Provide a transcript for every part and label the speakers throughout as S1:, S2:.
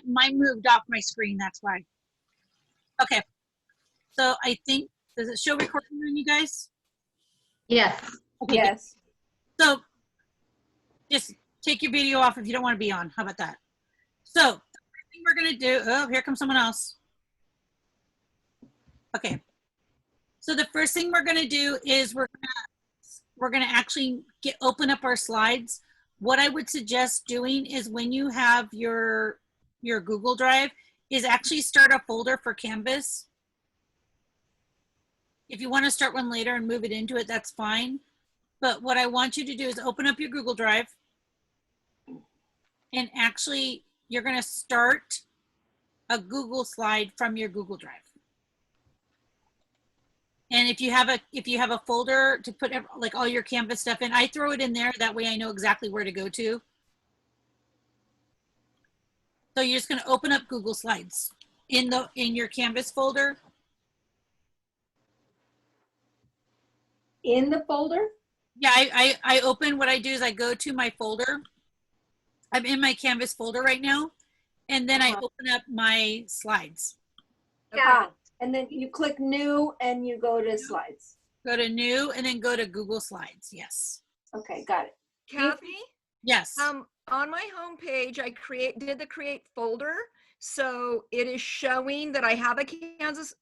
S1: mine moved off my screen. That's why. Okay. So I think, does it show recording on you guys?
S2: Yes.
S1: Okay.
S3: Yes.
S1: So just take your video off if you don't want to be on. How about that? So the first thing we're going to do, oh, here comes someone else. Okay. So the first thing we're going to do is we're going to actually open up our slides. What I would suggest doing is when you have your Google Drive is actually start a folder for Canvas. If you want to start one later and move it into it, that's fine. But what I want you to do is open up your Google Drive, and actually you're going to start a Google slide from your Google Drive. And if you have a folder to put like all your Canvas stuff in, I throw it in there. That way I know exactly where to go to. So you're just going to open up Google Slides in your Canvas folder.
S3: In the folder?
S1: Yeah, I open, what I do is I go to my folder. I'm in my Canvas folder right now. And then I open up my slides.
S3: Yeah. And then you click new and you go to slides.
S1: Go to new and then go to Google Slides. Yes.
S3: Okay, got it.
S4: Kathy?
S1: Yes.
S4: On my homepage, I did the create folder. So it is showing that I have a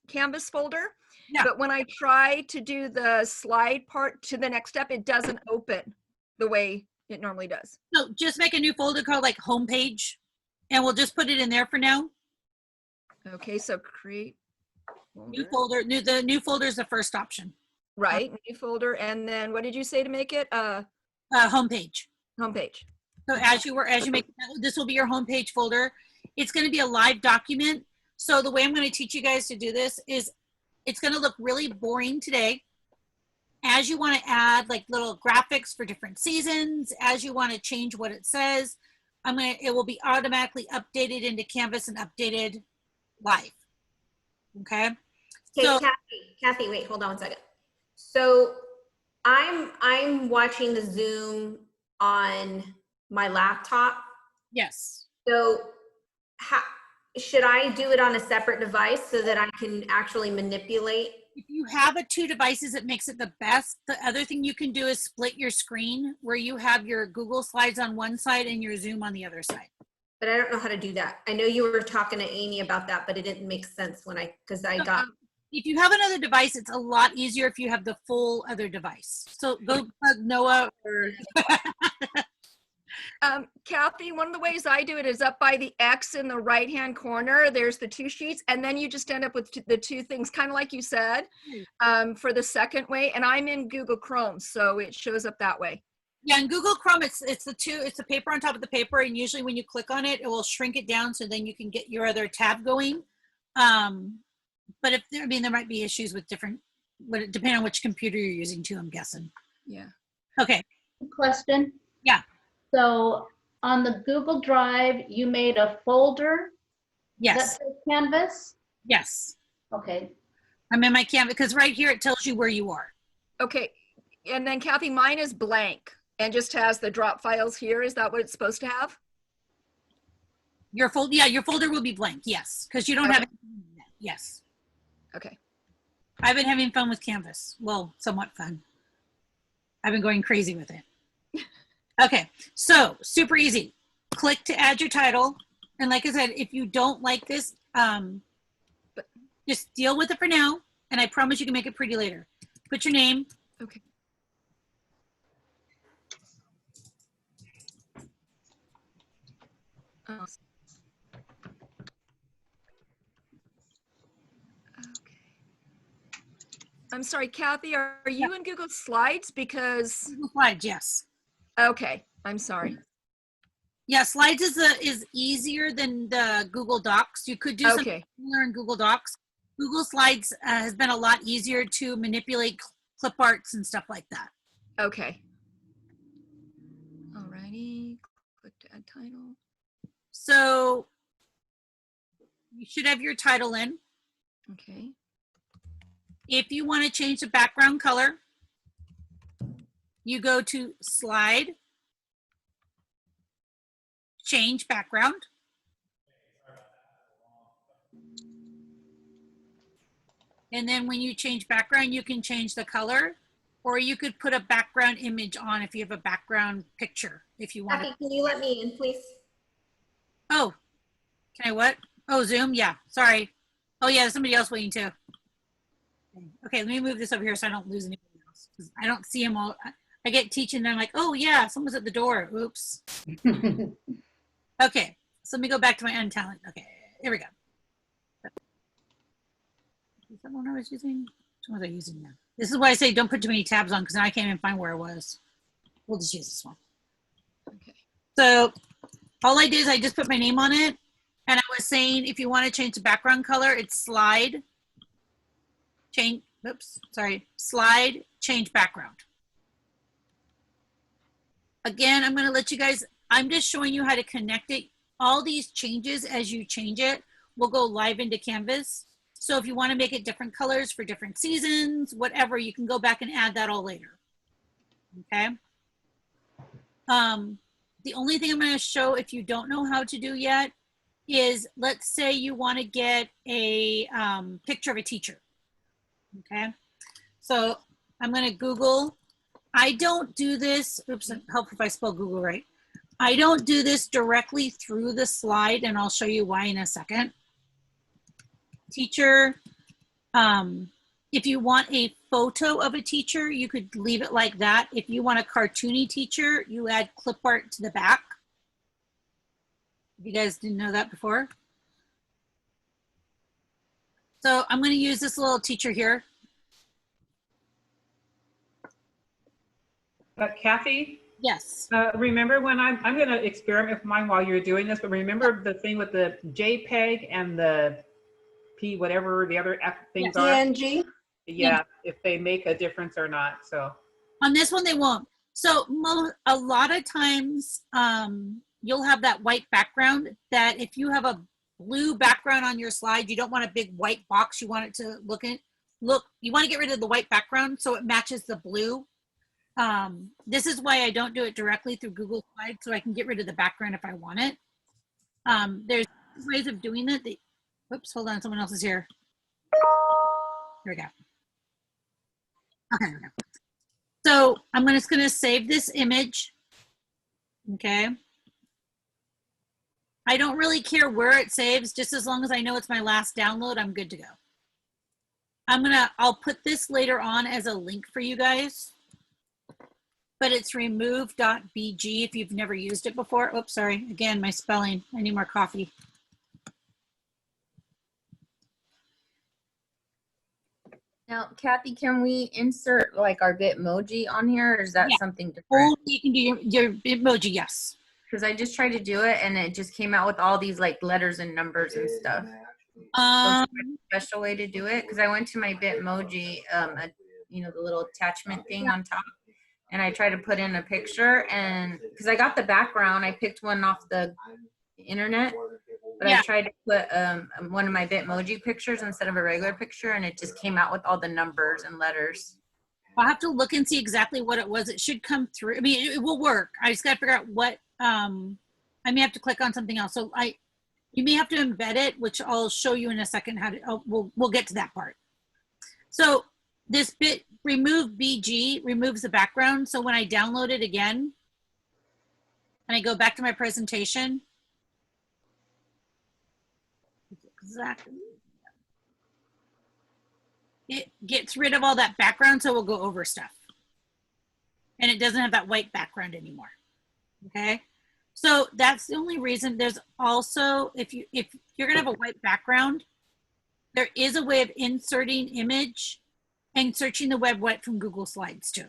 S4: Canvas folder.
S1: Yeah.
S4: But when I try to do the slide part to the next step, it doesn't open the way it normally does.
S1: So just make a new folder called like homepage, and we'll just put it in there for now.
S4: Okay, so create
S1: New folder. The new folder is the first option.
S4: Right, new folder. And then what did you say to make it?
S1: Homepage.
S4: Homepage.
S1: So as you make, this will be your homepage folder. It's going to be a live document. So the way I'm going to teach you guys to do this is it's going to look really boring today. As you want to add like little graphics for different seasons, as you want to change what it says, it will be automatically updated into Canvas and updated live. Okay.
S2: Hey,
S1: So,
S2: Kathy, wait, hold on 1 second. So I'm watching the Zoom on my laptop.
S1: yes.
S2: So should I do it on a separate device so that I can actually manipulate?
S1: If you have 2 devices, it makes it the best. The other thing you can do is split your screen where you have your Google Slides on one side and your Zoom on the other side.
S2: But I don't know how to do that. I know you were talking to Amy about that, but it didn't make sense because I got.
S1: If you have another device, it's a lot easier if you have the full other device. So go plug Noah or.
S4: Kathy, one of the ways I do it is up by the X in the right-hand corner. There's the 2 sheets, and then you just end up with the 2 things, kind of like you said, for the second way. And I'm in Google Chrome, so it shows up that way.
S1: Yeah, in Google Chrome, it's the paper on top of the paper, and usually when you click on it, it will shrink it down so then you can get your other tab going. But there might be issues with depending on which computer you're using too, I'm guessing.
S4: Yeah.
S1: Okay.
S5: Question?
S1: Yeah.
S5: So on the Google Drive, you made a folder?
S1: Yes.
S5: That says Canvas?
S1: Yes.
S5: Okay.
S1: I'm in my Canvas because right here it tells you where you are.
S4: Okay. And then Kathy, mine is blank and just has the drop files here. Is that what it's supposed to have?
S1: Your folder will be blank. Yes. Because you don't have anything in that. Yes.
S4: Okay.
S1: I've been having fun with Canvas. Well, somewhat fun. I've been going crazy with it. Okay, so super easy. Click to add your title. And like I said, if you don't like this, just deal with it for now. And I promise you can make it pretty later. Put your name.
S4: Okay. Okay. I'm sorry, Kathy, are you in Google Slides? Because
S1: Google Slides, yes.
S4: okay, I'm sorry.
S1: Yeah, Slides is easier than the Google Docs. You could do something similar in Google Docs. Google Slides has been a lot easier to manipulate clip arts and stuff like that.
S4: Okay. Alrighty, click to add title.
S1: So you should have your title in.
S4: Okay.
S1: If you want to change the background color, you go to Slide, Change Background. And then when you change background, you can change the color, or you could put a background image on if you have a background picture, if you want.
S2: Kathy, can you let me in, please?
S1: Oh, can I what? Oh, Zoom? Yeah, sorry. Oh yeah, there's somebody else waiting too. Okay, let me move this over here so I don't lose anybody else. 'Cause I don't see them all. I get teaching and I'm like, oh yeah, someone's at the door. Oops. Okay, so let me go back to my untalent. Okay, here we go. Is that one I was using? Which one was I using now? This is why I say don't put too many tabs on because now I can't even find where I was. We'll just use this one.
S4: Okay.
S1: So all I did is I just put my name on it. And I was saying, if you want to change the background color, it's slide, change, oops, sorry, slide, change background. Again, I'm going to let you guys, I'm just showing you how to connect it. All these changes as you change it will go live into Canvas. So if you want to make it different colors for different seasons, whatever, you can go back and add that all later. Okay. The only thing I'm going to show if you don't know how to do yet is, let's say you want to get a picture of a teacher. Okay. So I'm going to Google. I don't do this. Oops, help if I spell Google right. I don't do this directly through the slide, and I'll show you why in a second. Teacher. If you want a photo of a teacher, you could leave it like that. If you want a cartoony teacher, you add clip art to the back. If you guys didn't know that before. So I'm going to use this little teacher here.
S6: Kathy,
S1: Yes.
S6: remember when I'm going to experiment with mine while you're doing this, but remember the thing with the JPEG and the P, whatever the other things are?
S3: PNG.
S6: Yeah, if they make a difference or not. So
S1: On this one, they won't. So a lot of times you'll have that white background that if you have a blue background on your slide, you don't want a big white box. You want it to look, you want to get rid of the white background so it matches the blue. This is why I don't do it directly through Google Slides, so I can get rid of the background if I want it. There's ways of doing it. Whoops, hold on, someone else is here. Here we go. Okay, here we go. So I'm just going to save this image. Okay. I don't really care where it saves, just as long as I know it's my last download, I'm good to go. I'll put this later on as a link for you guys, but it's remove.bg if you've never used it before. Oops, sorry. Again, my spelling. I need more coffee.
S7: Now, Kathy, can we insert like our Bitmoji on here, or is that
S1: Yeah.
S7: something different?
S1: Only you can do your emoji, yes.
S7: Because I just tried to do it and it just came out with all these like letters and numbers and stuff. Special way to do it, because I went to my Bitmoji, you know, the little attachment thing on top, and I tried to put in a picture, and because I got the background, I picked one off the internet, but
S1: Yeah.
S7: I tried to put one of my Bitmoji pictures instead of a regular picture, and it just came out with all the numbers and letters.
S1: I'll have to look and see exactly what it was. It should come through. I mean, it will work. I just got to figure out what, I may have to click on something else. So you may have to embed it, which I'll show you in a second how to, we'll get to that part. So this remove BG removes the background. So when I download it again, and I go back to my presentation, exactly. It gets rid of all that background, so we'll go over stuff. And it doesn't have that white background anymore. Okay? So that's the only reason. There's also, if you're gonna have a white background, there is a way of inserting image and searching the web wet from Google Slides too.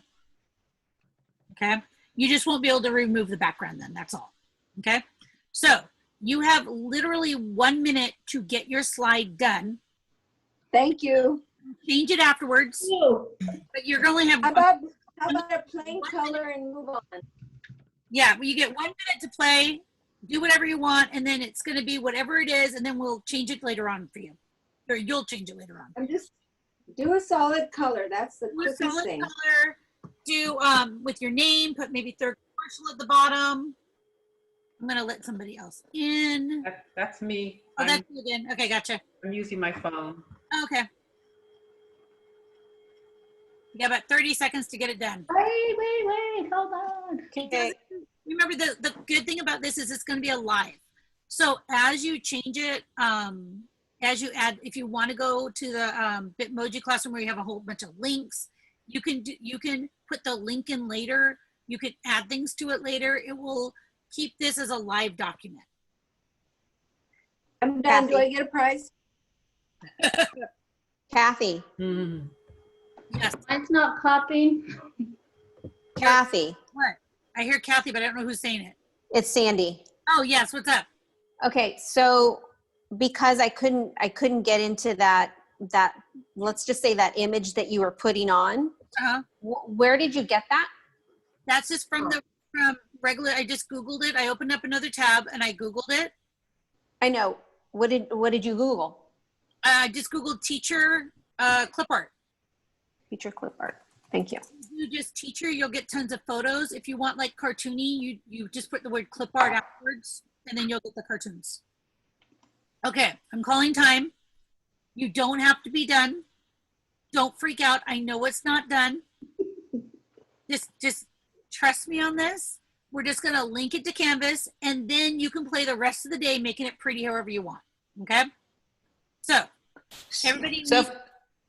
S1: Okay? You just won't be able to remove the background then, that's all. Okay? So you have literally 1 minute to get your slide done.
S3: Thank you.
S1: Change it afterwards, but you're going to have,
S3: How about a plain color and move on?
S1: yeah, well, you get 1 minute to play, do whatever you want, and then it's going to be whatever it is, and then we'll change it later on for you. Or you'll change it later on.
S3: I'm just, do a solid color. That's the
S1: Do a
S3: quickest
S1: solid
S3: thing.
S1: color, do with your name, put maybe third commercial at the bottom. I'm going to let somebody else in.
S6: that's me.
S1: Oh, that's you again. Okay, gotcha.
S6: I'm using my phone.
S1: Okay. You got about 30 seconds to get it done.
S5: Wait, hold on.
S2: Okay.
S1: Remember, the good thing about this is it's going to be a live. So as you change it, as you add, if you want to go to the Bitmoji classroom where you have a whole bunch of links, you can put the link in later. You can add things to it later. It will keep this as a live document.
S3: I'm done. Do I get a prize?
S8: Kathy,
S6: Mhm.
S1: Yes.
S5: Mine's not copying.
S8: Kathy,
S1: What? I hear Kathy, but I don't know who's saying it.
S8: it's Sandy.
S1: Oh, yes. What's up?
S8: Okay, so because I couldn't get into that, let's just say that image that you were putting on,
S1: Uh-huh.
S8: where did you get that?
S1: That's just from regular, I just Googled it. I opened up another tab and I Googled it.
S8: I know. What did you Google?
S1: I just Googled teacher clip art.
S8: Feature clip art. Thank you.
S1: You just teacher, you'll get tons of photos. If you want like cartoony, you just put the word clip art afterwards and then you'll get the cartoons. Okay, I'm calling time. You don't have to be done. Don't freak out. I know it's not done. Just trust me on this. We're just gonna link it to Canvas and then you can play the rest of the day making it pretty however you want. Okay? So everybody
S8: So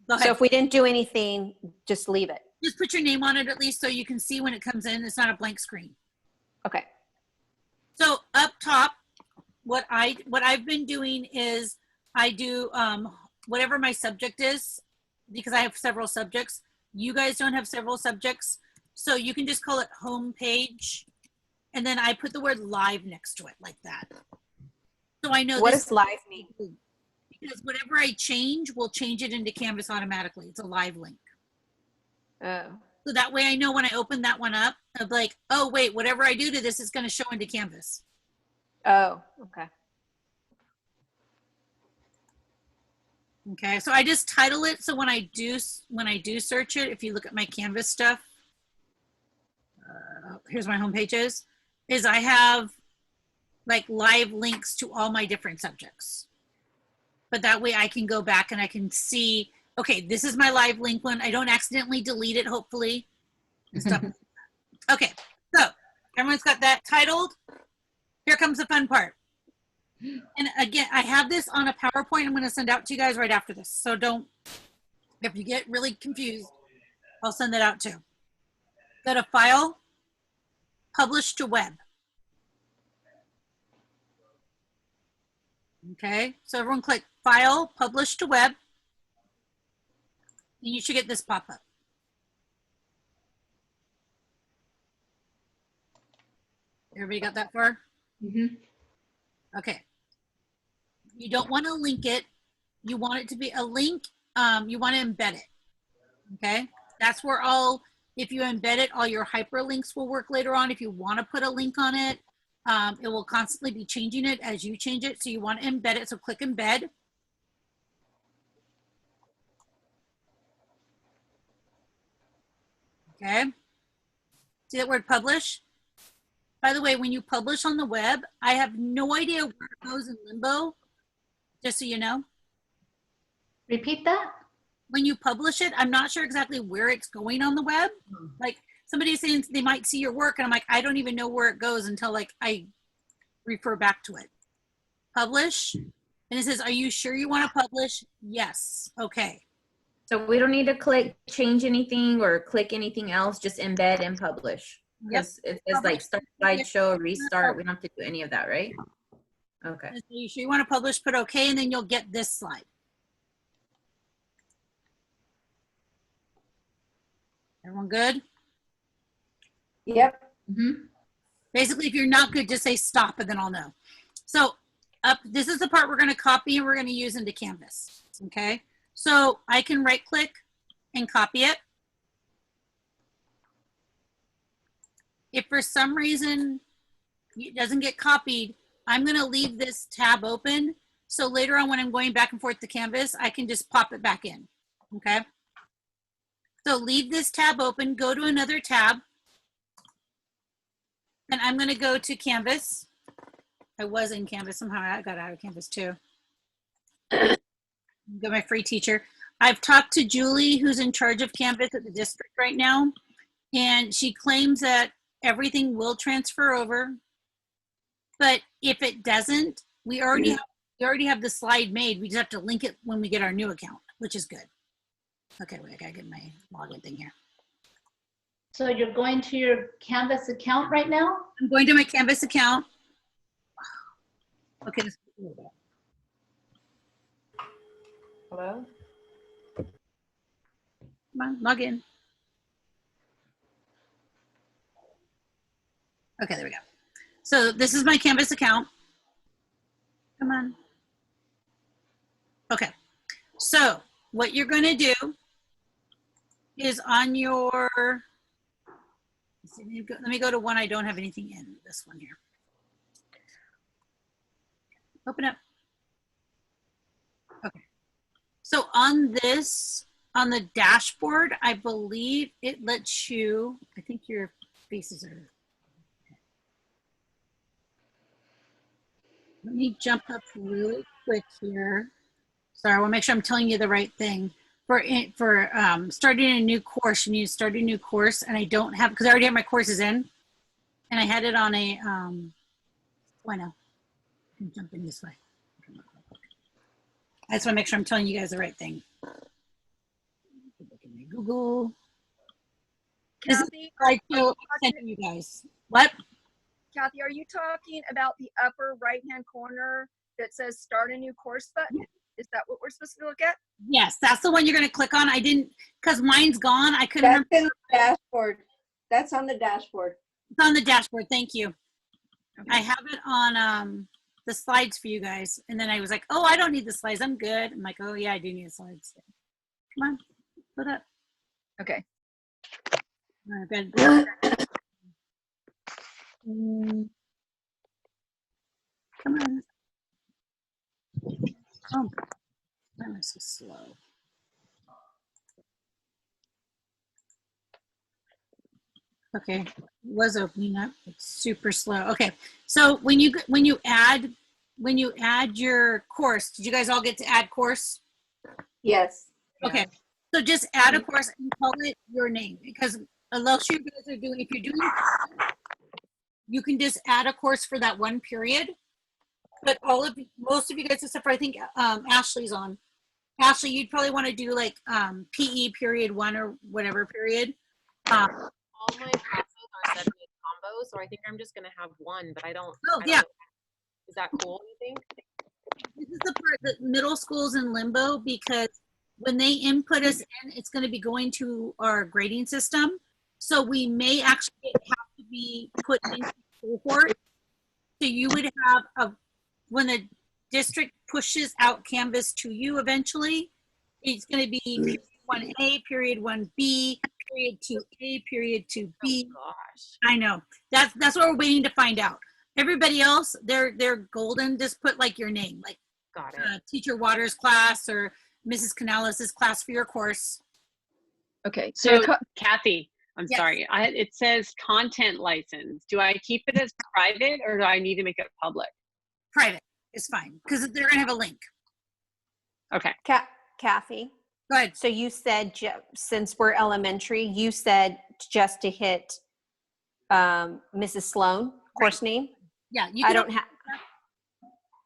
S1: go ahead.
S8: if we didn't do anything, just leave it.
S1: Just put your name on it at least so you can see when it comes in. It's not a blank screen.
S8: Okay.
S1: So up top, what I've been doing is I do whatever my subject is, because I have several subjects. You guys don't have several subjects, so you can just call it home page, and then I put the word live next to it like that. So I know
S8: What
S1: this
S8: does live mean?
S1: because whatever I change will change it into Canvas automatically. It's a live link.
S8: Oh.
S1: So that way I know when I open that one up, I'm like, oh wait, whatever I do to this is going to show into Canvas.
S8: Oh, okay.
S1: Okay, so I just title it. So when I do search it, if you look at my Canvas stuff, here's my home pages, is I have like live links to all my different subjects. But that way I can go back and I can see, okay, this is my live link one. I don't accidentally delete it, hopefully. And stuff. Okay, so everyone's got that titled. Here comes the fun part. And again, I have this on a PowerPoint I'm going to send out to you guys right after this. So don't, if you get really confused, I'll send that out too. Go to File, Publish to Web. Okay, so everyone click File, Publish to Web. And you should get this pop up. Everybody got that far?
S5: Mhm.
S1: Okay. You don't want to link it. You want it to be a link. You want to embed it. Okay. That's where if you embed it, all your hyperlinks will work later on. If you want to put a link on it, it will constantly be changing it as you change it. So you want to embed it. So click embed. Okay. See that word publish? By the way, when you publish on the web, I have no idea where it goes in Limbo, just so you know.
S5: Repeat that?
S1: When you publish it, I'm not sure exactly where it's going on the web. Like somebody's saying they might see your work and I'm like, I don't even know where it goes until like I refer back to it. Publish. And it says, are you sure you want to publish? Yes. Okay.
S7: So we don't need to click change anything or click anything else, just embed and publish. Yes, it says like start slideshow, restart. We don't have to do any of that, right? Okay.
S1: Are you sure you want to publish? Put okay, and then you'll get this slide. Everyone good?
S3: Yep.
S5: Mhm.
S1: Basically, if you're not good, just say stop and then I'll know. So this is the part we're going to copy and we're going to use into Canvas. Okay. So I can right click and copy it. If for some reason it doesn't get copied, I'm going to leave this tab open. So later on when I'm going back and forth to Canvas, I can just pop it back in. Okay. So leave this tab open, go to another tab. And I'm going to go to Canvas. I was in Canvas somehow. I got out of Canvas too. Got my free teacher. I've talked to Julie, who's in charge of Canvas at the district right now, and she claims that everything will transfer over. But if it doesn't, we already have the slide made. We just have to link it when we get our new account, which is good. Okay, wait, I gotta get my login thing here.
S5: So you're going to your Canvas account right now?
S1: I'm going to my Canvas account. Okay.
S6: Hello?
S1: Come on, log in. Okay, there we go. So this is my Canvas account. Come on. Okay. So what you're going to do is on your, let me go to one I don't have anything in, this one here. Open up. Okay. So on this, on the dashboard, I believe it lets you, I think your faces are, let me jump up really quick here. Sorry, I want to make sure I'm telling you the right thing. For starting a new course, you need to start a new course, and I don't have, because I already have my courses in, and I had it on a, why no? I'm jumping this way. I just want to make sure I'm telling you guys the right thing. Look at my Google. This is
S4: Kathy,
S1: like so sending you guys. What?
S4: Kathy, are you talking about the upper right-hand corner that says start a new course button? Is that what we're supposed to look at?
S1: Yes, that's the one you're going to click on. I didn't, because mine's gone. I couldn't
S3: That's
S1: remember.
S3: in the dashboard. That's on the dashboard.
S1: It's on the dashboard. Thank you.
S4: Okay.
S1: I have it on the slides for you guys. And then I was like, oh, I don't need the slides. I'm good. I'm like, oh, yeah, I do need the slides. Come on, put up.
S4: Okay.
S1: All right, good. Come on. Oh, that was so slow. Okay, it was opening up. It's super slow. Okay, so when you add your course, did you guys all get to add course?
S3: Yes.
S1: Okay, so just add a course and call it your name, because unless you guys are doing, if you're doing, you can just add a course for that one period. But most of you guys, except for I think Ashley's on. Ashley, you'd probably want to do like PE period 1 or whatever period.
S9: All my classes are set in combos, so I think I'm just gonna have one, but I don't.
S1: Oh,
S9: I
S1: yeah.
S9: don't, is that cool, you think?
S1: This is the part that middle school's in limbo, because when they input us in, it's going to be going to our grading system. So we may actually have to be put into cohort. So you would have when the district pushes out Canvas to you eventually, it's going to be period 1A, period 1B, period 2A, period 2B.
S9: Oh gosh.
S1: I know. That's what we're waiting to find out. Everybody else, they're golden. Just put like your name, like
S9: Got it.
S1: Teacher Waters class or Mrs. Canales' class for your course.
S4: Okay.
S10: So Kathy, I'm
S1: Yes.
S10: sorry. It says content license. Do I keep it as private or do I need to make it public?
S1: Private is fine, because they're going to have a link.
S10: Okay.
S8: Kathy,
S1: Go ahead.
S8: so you said, since we're elementary, you said just to hit Mrs. Sloan, course name?
S1: Yeah, you
S8: I
S1: can.
S8: don't have,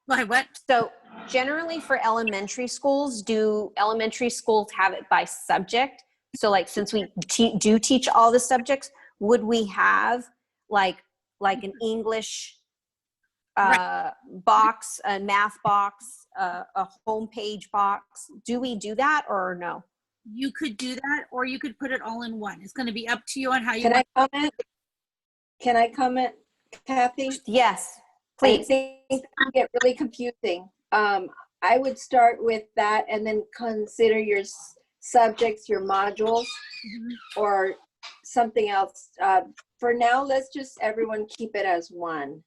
S1: Go ahead. What?
S8: so generally for elementary schools, do elementary schools have it by subject? So like, since we do teach all the subjects, would we have like an English box, a math box, a homepage box? Do we do that or no?
S1: You could do that, or you could put it all in one. It's going to be up to you on how you
S3: Can
S1: want.
S3: I comment? Can I comment, Kathy?
S8: Yes,
S3: I
S8: please.
S3: think it can get really confusing. I would start with that and then consider your subjects, your modules, or something else. For now, let's just everyone keep it as one.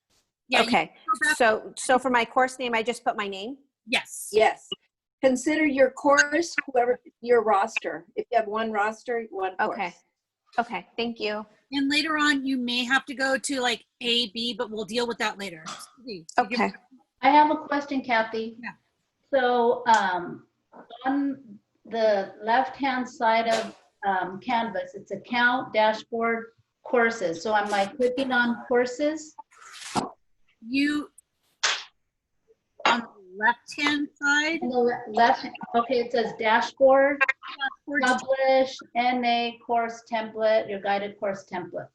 S1: Yeah,
S8: Okay, so for my course name, I just put my name?
S1: Yes.
S3: Yes. Consider your course, whoever your roster. If you have one roster, one course.
S8: Okay. Okay, thank you.
S1: And later on, you may have to go to like A, B, but we'll deal with that later.
S8: Okay.
S5: I have a question, Kathy.
S1: Yeah.
S5: So on the left-hand side of Canvas. It's account, dashboard, courses. So am I clicking on courses?
S1: You, on the left-hand side,
S5: On the left, okay, it says dashboard,
S1: dashboard,
S5: publish, NA course template, your guided course template.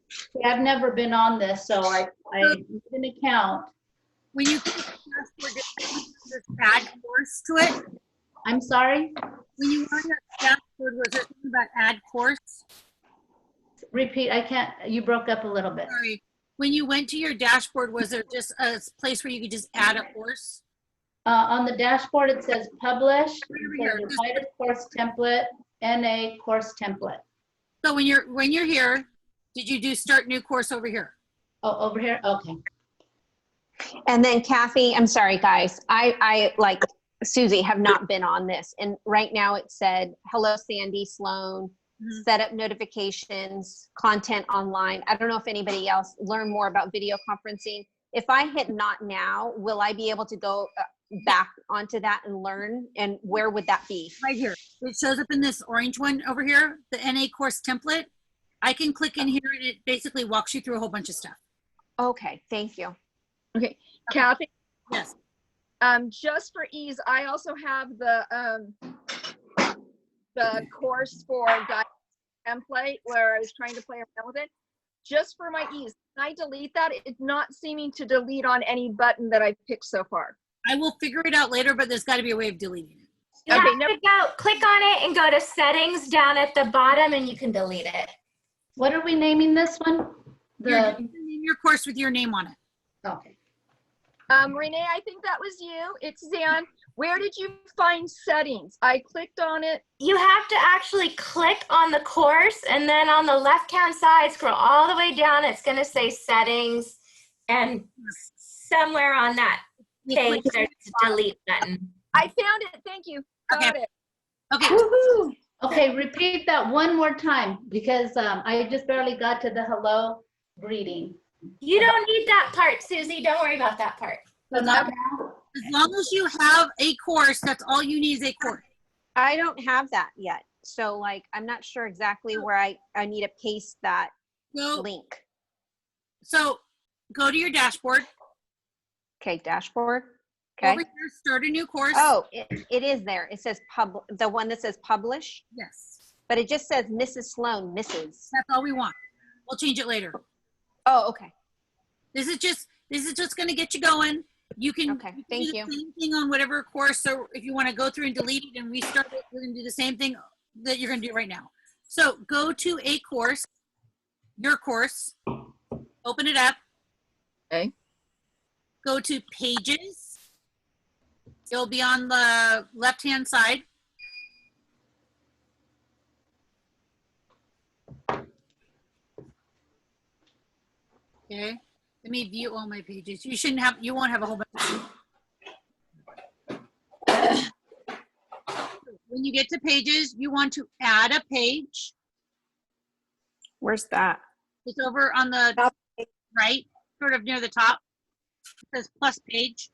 S5: See, I've never been on this, so I need an account.
S1: when you click dashboard, there's add course to it.
S5: I'm sorry,
S1: When you were on your dashboard, was there something about add course?
S5: repeat, I can't, you broke up a little bit.
S1: Sorry. When you went to your dashboard, was there just a place where you could just add a course?
S5: On the dashboard, it says publish, it
S1: Here,
S5: says your guided course template, NA course template.
S1: So when you're here, did you do start new course over here?
S5: Oh, over here, okay.
S8: And then Kathy, I'm sorry, guys. I like Susie have not been on this. And right now it said, hello, Sandy Sloan, set up notifications, content online. I don't know if anybody else learned more about video conferencing. If I hit not now, will I be able to go back onto that and learn? And where would that be?
S1: Right here. It shows up in this orange one over here, the NA course template. I can click in here and it basically walks you through a whole bunch of stuff.
S8: Okay, thank you.
S4: Okay, Kathy,
S1: Yes.
S4: just for ease, I also have the course for guide template where I was trying to play around with it. Just for my ease, can I delete that? It's not seeming to delete on any button that I've picked so far.
S1: I will figure it out later, but there's got to be a way of deleting it.
S2: You
S4: Okay,
S2: have to go click on it and go to settings down at the bottom and you can delete it.
S5: What are we naming this one?
S1: You're going to name your course with your name on it.
S5: Okay.
S4: Renee, I think that was you. It's Zan. Where did you find settings? I clicked on it.
S2: You have to actually click on the course and then on the left-hand side, scroll all the way down. It's going to say settings and somewhere on that page there's a delete button.
S4: I found it. Thank you. Got it.
S1: Okay.
S5: Woohoo! Okay, repeat that one more time because I just barely got to the hello greeting.
S2: You don't need that part, Susie. Don't worry about that part.
S5: So not now?
S1: As long as you have a course, that's all you need is a course.
S8: I don't have that yet. So like, I'm not sure exactly where I need to paste that
S1: So,
S8: link.
S1: so go to your dashboard.
S8: Okay, dashboard. Okay.
S1: Over here, start a new course.
S8: Oh, it is there. It says the one that says publish,
S1: Yes.
S8: but it just says Mrs. Sloan, Mrs.
S1: That's all we want. We'll change it later.
S8: Oh, okay.
S1: This is just going to get you going. You can,
S8: Okay,
S1: you can
S8: thank
S1: do the
S8: you.
S1: same thing on whatever course. So if you want to go through and delete it and restart it, we're going to do the same thing that you're going to do right now. So go to a course, your course, open it up.
S4: Okay.
S1: Go to pages. It'll be on the left-hand side. Okay. Let me view all my pages. You won't have a whole bunch. When you get to pages, you want to add a page.
S8: Where's that?
S1: It's over on the
S3: Top.
S1: right, sort of near the top. It says plus page.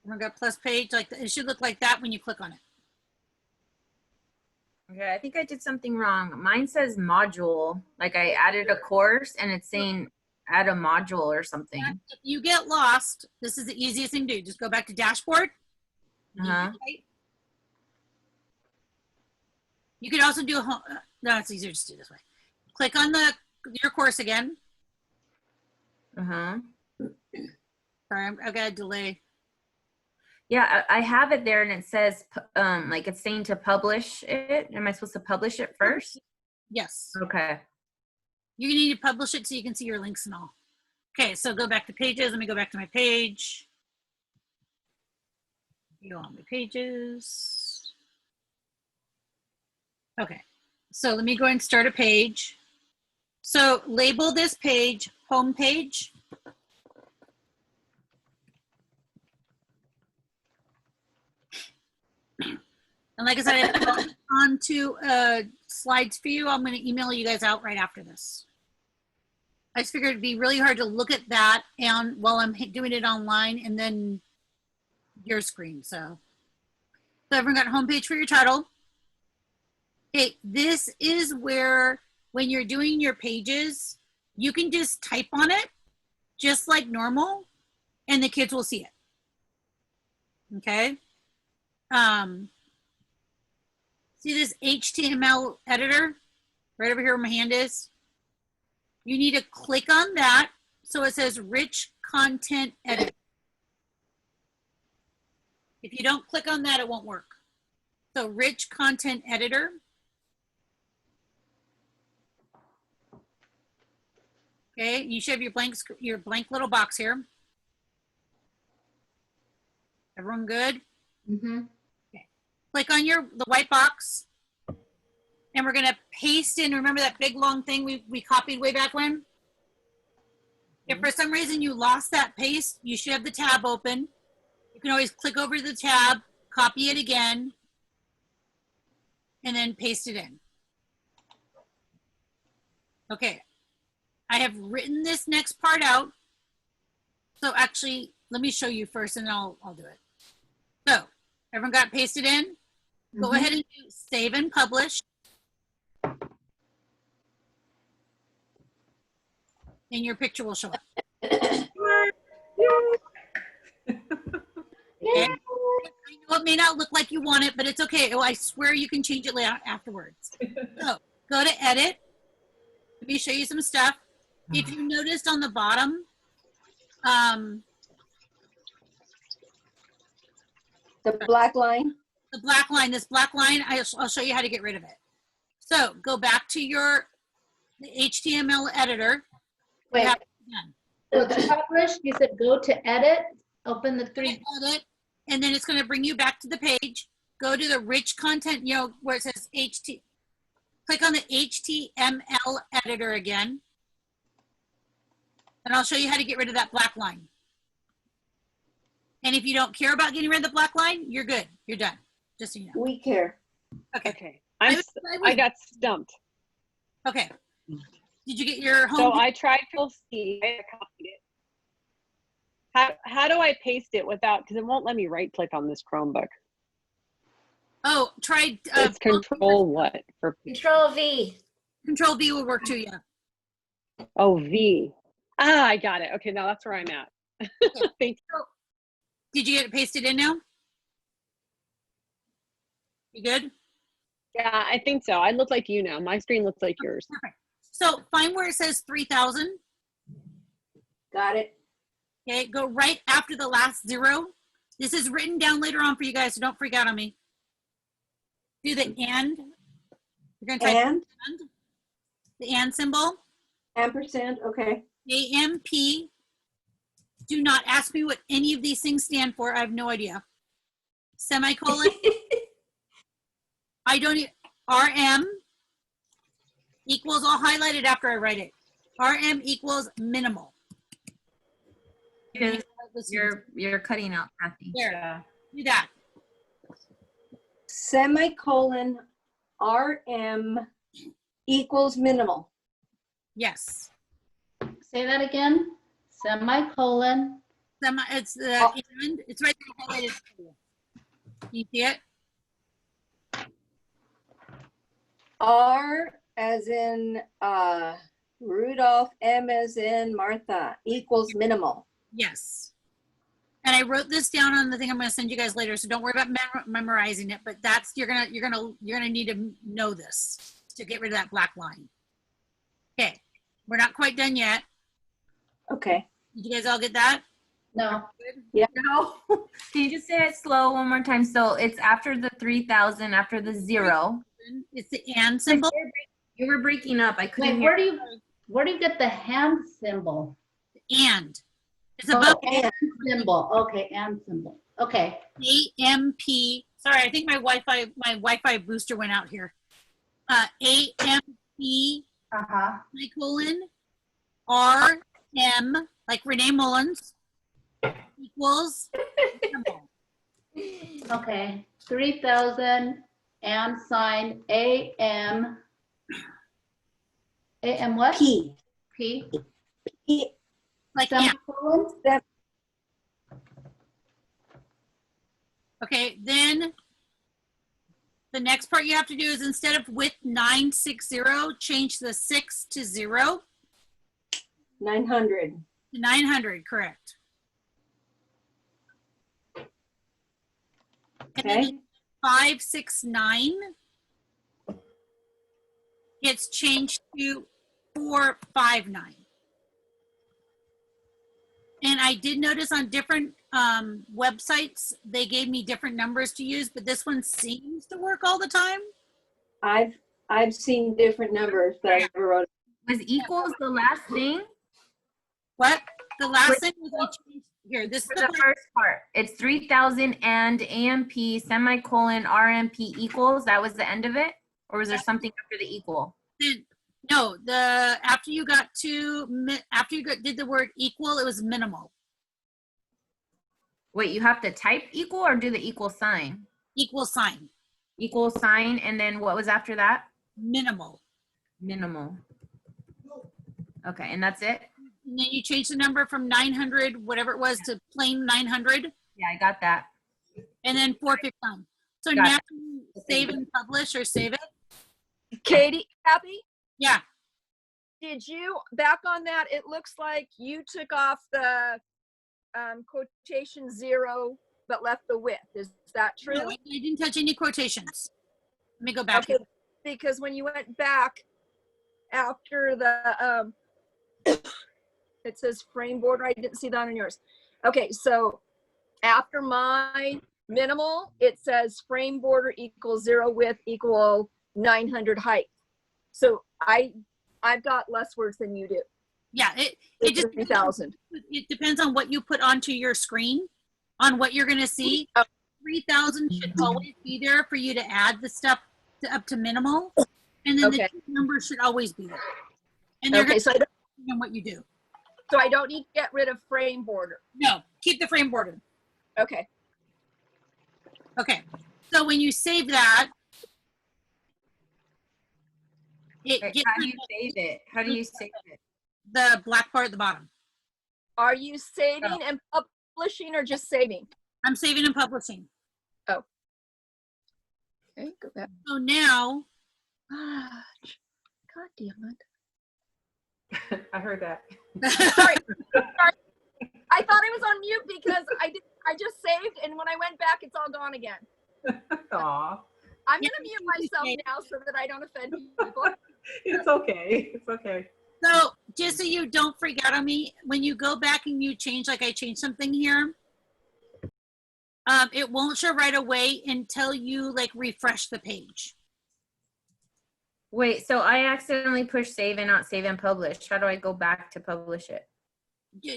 S1: We've got plus page, like it should look like that when you click on it.
S7: Okay, I think I did something wrong. Mine says module, like I added a course and it's saying add a module or something.
S1: If you get lost, this is the easiest thing to do. Just go back to dashboard.
S7: Uh-huh.
S1: You could also do a home, no, it's easier just to do this way. Click on your course again.
S7: Uh-huh.
S1: Sorry, I've got a delay.
S7: Yeah, I have it there and it says, like it's saying to publish it. Am I supposed to publish it first?
S1: Yes.
S7: Okay.
S1: You need to publish it so you can see your links and all. Okay, so go back to pages. Let me go back to my page. Go on my pages. Okay, so let me go and start a page. So label this page home page. And like I said, I have onto slides for you. I'm going to email you guys out right after this. I just figured it'd be really hard to look at that and while I'm doing it online and then your screen. So everyone got a homepage for your title. Okay, this is where when you're doing your pages, you can just type on it just like normal and the kids will see it. Okay. See this HTML editor right over here where my hand is? You need to click on that so it says rich content editor. If you don't click on that, it won't work. So rich content editor. Okay, you should have your blank little box here. Everyone good?
S5: Mm-hmm.
S1: Okay. Click on the white box. And we're gonna paste in, remember that big long thing we copied way back when? If for some reason you lost that paste, you should have the tab open. You can always click over to the tab, copy it again, and then paste it in. Okay, I have written this next part out. So actually, let me show you first and then I'll do it. So, everyone got it pasted in? Go ahead and do save and publish. And your picture will show up. Okay. I know it may not look like you want it, but it's okay. Oh, I swear you can change it later afterwards. So go to edit. Let me show you some stuff. If you noticed on the bottom,
S3: The black line.
S1: the black line, this black line, I'll show you how to get rid of it. So go back to the HTML editor.
S5: Wait, so to publish, you said go to edit, open the three.
S1: Edit, and then it's going to bring you back to the page. Go to the rich content, where it says click on the HTML editor again. And I'll show you how to get rid of that black line. And if you don't care about getting rid of the black line, you're good. You're done. Just so you know.
S3: We care.
S1: Okay.
S10: Okay. I got stumped.
S1: Okay. Did you get your home?
S10: So I tried to see, I copied it. How do I paste it without, because it won't let me right click on this Chromebook.
S1: Oh, try.
S10: It's control what?
S2: Control V.
S1: Control V will work too, yeah.
S10: Oh, V. Ah, I got it. Okay, now that's where I'm at. Thank you.
S1: Did you get it pasted in now? You good?
S10: Yeah, I think so. I look like you now. My screen looks like yours.
S1: Perfect. So find where it says 3,000.
S3: Got it.
S1: Okay, go right after the last 0. This is written down later on for you guys, so don't freak out on me. Do the and. You're gonna type
S3: And?
S1: the and symbol.
S3: Ampersand, okay.
S1: AMP. Do not ask me what any of these things stand for. I have no idea. Semicolon. RM equals, I'll highlight it after I write it. RM equals minimal.
S7: You're cutting out, Kathy.
S1: There, do that.
S3: Semicolon RM equals minimal.
S1: Yes.
S5: Say that again. Semicolon.
S1: It's the and. It's right there highlighted. Can you see it?
S3: R as in Rudolph, M as in Martha equals minimal.
S1: Yes. And I wrote this down on the thing I'm going to send you guys later, so don't worry about memorizing it. But that's you're gonna need to know this to get rid of that black line. Okay, we're not quite done yet.
S3: Okay.
S1: Did you guys all get that?
S5: No.
S3: Yeah.
S7: No. Can you just say it slow one more time? So it's after the 3,000, after the 0.
S1: It's the and symbol.
S7: You were breaking up. I couldn't
S5: Wait,
S7: hear.
S5: where do you get the hand symbol?
S1: And. It's above
S5: and symbol. Okay, and symbol. Okay.
S1: AMP. Sorry, I think my Wi-Fi booster went out here. AMP. Semicolon. RM, like Renee Mullins, equals symbol.
S5: Okay. 3,000 and sign AM. AM what?
S3: P.
S5: P.
S1: Like amp.
S5: Semicolon?
S1: Okay, then the next part you have to do is instead of with 960, change the 6 to 0.
S3: 900.
S1: 900, correct. And
S3: Okay.
S1: then 569 gets changed to 459. And I did notice on different websites, they gave me different numbers to use, but this one seems to work all the time.
S3: I've seen different numbers, but I never wrote.
S7: Was equals the last thing?
S1: What? The last
S7: Wait.
S1: thing was I changed here. This is
S7: For
S1: the
S7: the
S1: part.
S7: first part, it's 3,000 and AMP semicolon RMP equals. That was the end of it? Or was there something after the equal?
S1: No, the after you got to did the word equal, it was minimal.
S7: Wait, you have to type equal or do the equal sign?
S1: Equal sign.
S7: Equal sign, and then what was after that?
S1: Minimal.
S7: Minimal. Okay, and that's it?
S1: And then you change the number from 900, whatever it was, to plain 900,
S7: Yeah, I got that.
S1: and then 459. So
S7: Got
S1: now
S7: it.
S1: you save and publish or save it.
S4: Katie, Kathy,
S1: Yeah.
S4: did you, back on that, it looks like you took off the quotation 0, but left the width. Is that true?
S1: No, I didn't touch any quotations. Let me go back.
S4: Okay, because when you went back after the, it says frame border, I didn't see that on yours. Okay, so after my minimal, it says frame border equals 0 width equal 900 height. So I've got less words than you do.
S1: Yeah, it just
S4: 3,000.
S1: it depends on what you put onto your screen, on what you're going to see. 3,000 should always be there for you to add the stuff up to minimal, and then
S4: Okay.
S1: the number should always be there. And they're
S4: Okay,
S1: going
S4: so
S1: to on what you do.
S4: I don't need to get rid of frame border.
S1: No, keep the frame border.
S4: Okay.
S1: Okay, so when you save that, it
S7: Wait,
S1: gets
S7: how do you save it? How do you save it?
S1: the black part at the bottom.
S4: Are you saving and publishing or just saving?
S1: I'm saving and publishing.
S4: Okay, go back.
S1: So now,
S4: God damn it.
S6: I heard that.
S4: Sorry. I thought I was on mute because I just saved, and when I went back, it's all gone again.
S6: Aw,
S4: I'm gonna mute myself now so that I don't offend people.
S6: it's okay. It's okay.
S1: so just so you don't freak out on me, when you go back and you change, like I changed something here, it won't show right away until you like refresh the page.
S7: Wait, so I accidentally pushed save and not save and publish. How do I go back to publish it?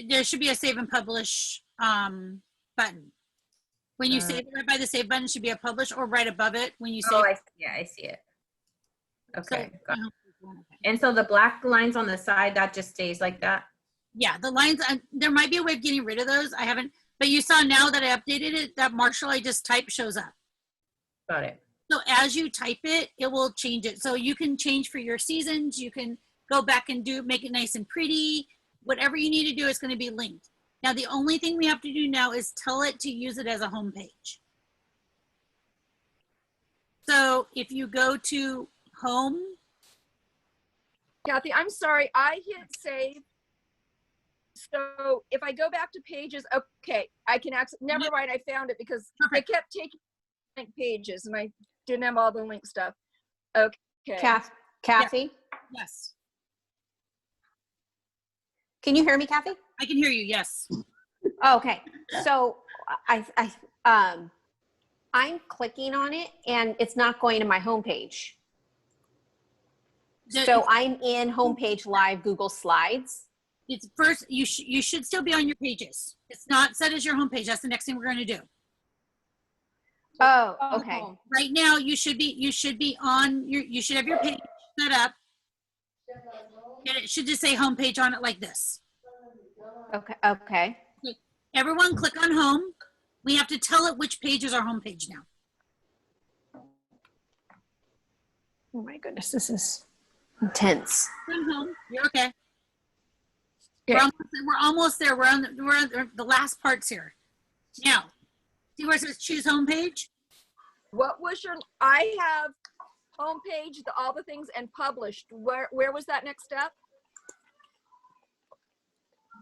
S1: There should be a save and publish button. When you save it, right by the save button should be a publish, or right above it when you save.
S7: Oh, I see it. Okay,
S1: So-
S7: got it. And so the black lines on the side, that just stays like that?
S1: Yeah, the lines, there might be a way of getting rid of those. I haven't, but you saw now that I updated it, that Marshall I just typed shows up.
S7: Got it.
S1: So as you type it, it will change it. So you can change for your seasons. You can go back and make it nice and pretty. Whatever you need to do is going to be linked. Now, the only thing we have to do now is tell it to use it as a home page. So if you go to home,
S4: Kathy, I'm sorry, I hit save. So if I go back to pages, okay, I can access, never mind, I found it because I kept taking link pages and I didn't have all the link stuff. Okay.
S8: Kathy,
S1: yes,
S8: can you hear me, Kathy?
S1: I can hear you. Yes.
S8: Oh, okay. So I'm clicking on it and it's not going to my homepage. So I'm in homepage live Google Slides.
S1: It's first, you should still be on your pages. It's not set as your homepage. That's the next thing we're going to do.
S8: Oh, okay.
S1: Right now, you should be on your, you should have your page set up. And it should just say homepage on it like this.
S8: Okay. Okay.
S1: Everyone click on home. We have to tell it which page is our homepage now.
S8: Oh my goodness, this is intense.
S1: Click on home. You're okay. We're almost there. We're on the last parts here. Now, see where it says choose homepage?
S4: What was your, I have homepage, all the things and published. Where was that next step?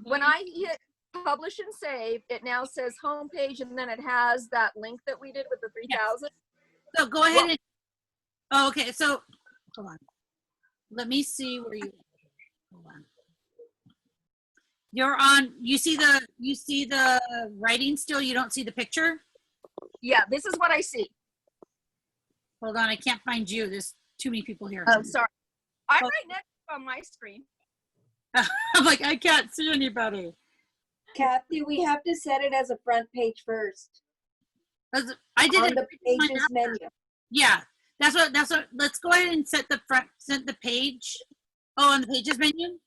S4: When I hit publish and save, it now says homepage and then it has that link that we did with the 3,000.
S1: So go ahead and, oh, okay, so, hold on. Let me see where you, hold on. You're on, you see the writing still? You don't see the picture?
S4: Yeah, this is what I see.
S1: Hold on, I can't find you. There's too many people here.
S4: Oh, sorry. I'm
S1: Oh.
S4: right next on my screen.
S1: I'm like, I can't see anybody.
S3: Kathy, we have to set it as a front page first.
S1: I did
S3: On
S1: it.
S3: the pages menu.
S1: Yeah, that's what, let's go ahead and set the page. Oh, on the pages menu?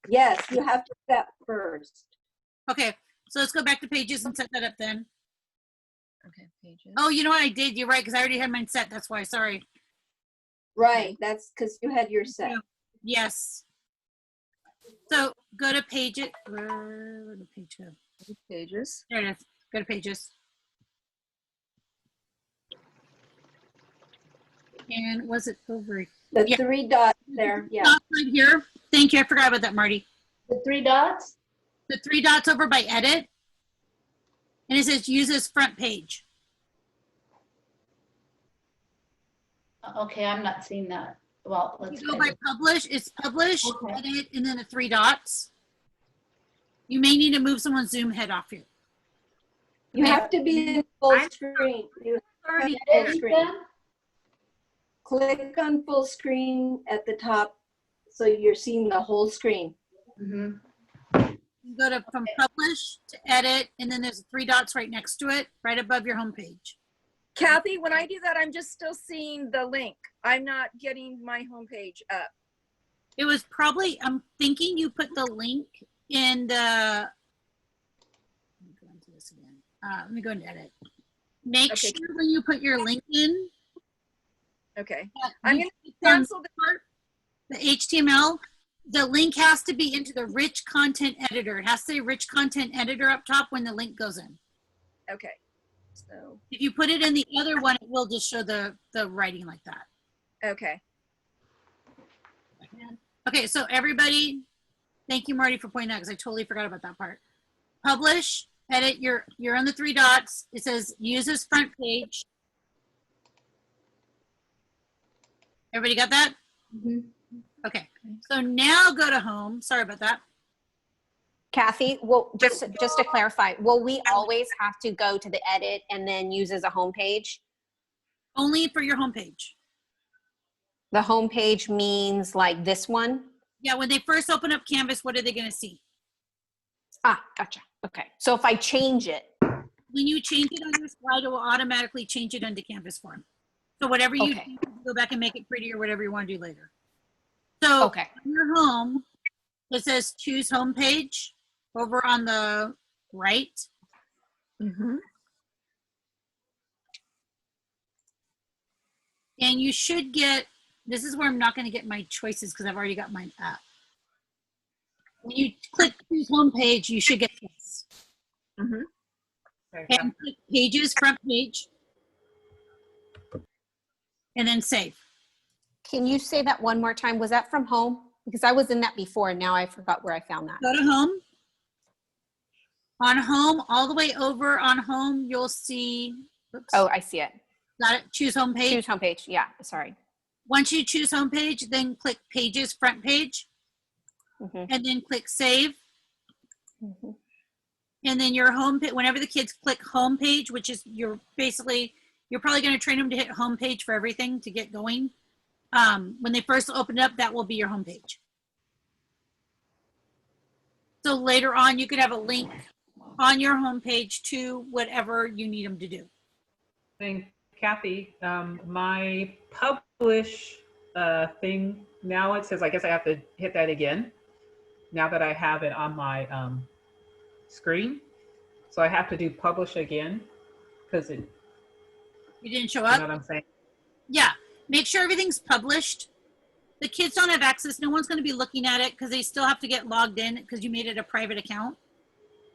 S3: Yes, you have to set first.
S1: Okay, so let's go back to pages and set that up then.
S4: Okay, pages.
S1: Oh, you know what I did? You're right, because I already had mine set. That's why, sorry.
S3: Right, that's because you had your set.
S1: Yes. So go to pages. Where did the page go?
S4: Pages.
S1: There it is. Go to pages. And was it over?
S3: The
S1: Yeah.
S3: 3 dots there, yeah.
S1: Dots right here. Thank you. I forgot about that, Marty.
S5: The 3 dots?
S1: The 3 dots over by edit. And it says use as front page.
S5: Okay, I'm not seeing that. Well, let's
S1: You go by publish. It's publish,
S5: Okay.
S1: edit, and then the 3 dots. You may need to move someone's Zoom head off you.
S3: You have to be in full screen. You have to be full screen. Click on full screen at the top so you're seeing the whole screen.
S5: Mm-hmm.
S1: You go to from publish to edit, and then there's 3 dots right next to it, right above your home page.
S4: Kathy, when I do that, I'm just still seeing the link. I'm not getting my homepage up.
S1: It was probably, I'm thinking you put the link in the, let me go into this again. Let me go into edit. Make
S4: Okay.
S1: sure when you put your link in,
S4: Okay.
S1: that
S4: I'm
S1: you
S4: going to
S1: click on
S4: cancel the part.
S1: the HTML. The link has to be into the rich content editor. It has to say rich content editor up top when the link goes in.
S4: Okay. So,
S1: If you put it in the other one, it will just show the writing like that.
S4: okay.
S1: Okay, so everybody, thank you, Marty, for pointing that because I totally forgot about that part. Publish, edit, you're on the 3 dots. It says use as front page. Everybody got that?
S5: Mm-hmm.
S1: Okay, so now go to home. Sorry about that.
S8: Kathy, well, just to clarify, will we always have to go to the edit and then use as a home page?
S1: Only for your home page.
S8: The home page means like this one?
S1: Yeah, when they first open up Canvas, what are they gonna see?
S8: Ah, gotcha. Okay. So if I change it,
S1: When you change it on your slide, it will automatically change it into Canvas form. So whatever you
S8: Okay.
S1: do, go back and make it pretty or whatever you want to do later. So
S8: okay.
S1: on your home, it says choose home page over on the right.
S4: Mm-hmm.
S1: And you should get, this is where I'm not going to get my choices because I've already got mine up. When you click choose home page, you should get this.
S4: Mm-hmm.
S1: And click pages, front page. And then save.
S8: Can you say that one more time? Was that from home? Because I was in that before and now I forgot where I found that.
S1: Go to home. On home, all the way over on home, you'll see, oops,
S8: Oh, I see it.
S1: got it, choose home page.
S8: Choose home page. Yeah, sorry.
S1: Once you choose home page, then click pages, front page,
S8: Mhm,
S1: and then click save.
S8: mhm.
S1: And then your home page, whenever the kids click home page, which is you're probably going to train them to hit home page for everything to get going. When they first open it up, that will be your home page. So later on, you could have a link on your home page to whatever you need them to do.
S6: Thank Kathy. My publish thing, now it says, I guess I have to hit that again now that I have it on my screen. So I have to do publish again because it,
S1: You didn't show
S6: you know
S1: up?
S6: what I'm saying?
S1: Yeah. Make sure everything's published. the kids don't have access. No one's going to be looking at it because they still have to get logged in because you made it a private account.